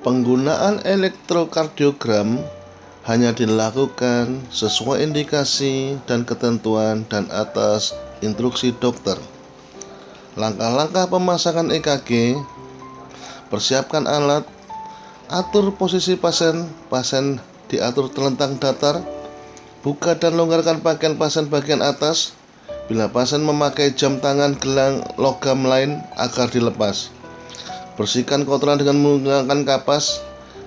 Penggunaan elektrokardiogram hanya dilakukan sesuai indikasi dan ketentuan dan atas instruksi dokter. Langkah-langkah pemasangan EKG: persiapkan alat, atur posisi pasien, pasien diatur terlentang datar, buka dan longgarkan pakaian pasien bagian atas. Bila pasien memakai jam tangan gelang logam lain agar dilepas. Bersihkan kotoran dengan menggunakan kapas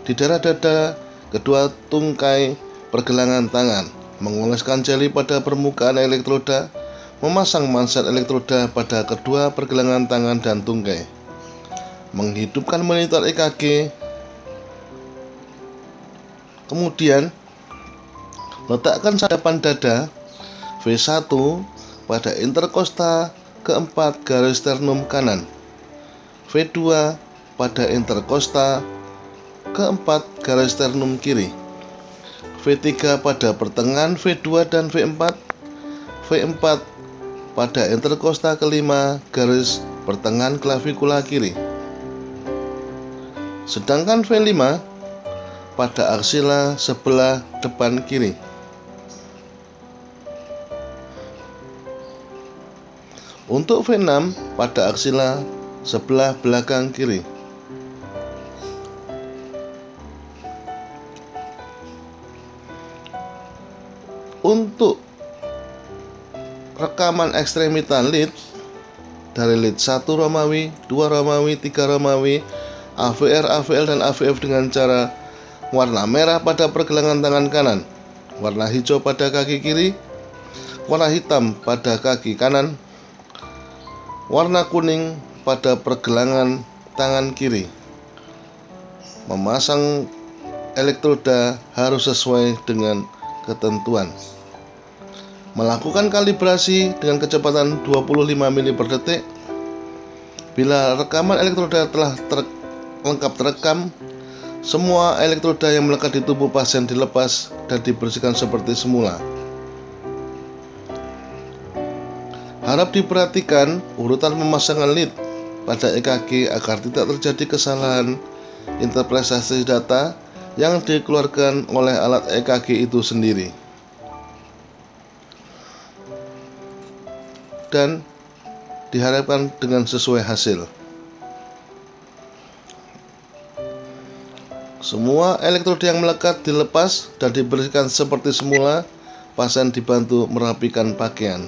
di daerah dada, kedua tungkai, pergelangan tangan. Mengoleskan jeli pada permukaan elektroda. Memasang manset elektroda pada kedua pergelangan tangan dan tungkai. Menghidupkan monitor EKG. Kemudian letakkan sadapan dada V1 pada interkosta keempat garis sternum kanan, V2 pada interkosta keempat garis sternum kiri, V3 pada pertengahan V2 dan V4, V4 pada interkosta kelima garis pertengahan klavikula kiri, sedangkan V5 pada aksila sebelah depan kiri. Untuk V6 pada aksila sebelah belakang kiri. Untuk rekaman ekstremitas lead dari lead 1 Romawi, 2 Romawi, 3 Romawi, AVR, AVL, dan AVF dengan cara warna merah pada pergelangan tangan kanan, warna hijau pada kaki kiri, warna hitam pada kaki kanan, warna kuning pada pergelangan tangan kiri. Memasang elektroda harus sesuai dengan ketentuan. Melakukan kalibrasi dengan kecepatan 25 mili per detik. Bila rekaman elektroda telah lengkap terekam, semua elektroda yang melekat di tubuh pasien dilepas dan dibersihkan seperti semula. Harap diperhatikan urutan pemasangan lead pada EKG agar tidak terjadi kesalahan interpretasi data yang dikeluarkan oleh alat EKG itu sendiri, dan diharapkan dengan sesuai hasil. Semua elektroda yang melekat dilepas dan dibersihkan seperti semula. Pasien dibantu merapikan pakaian.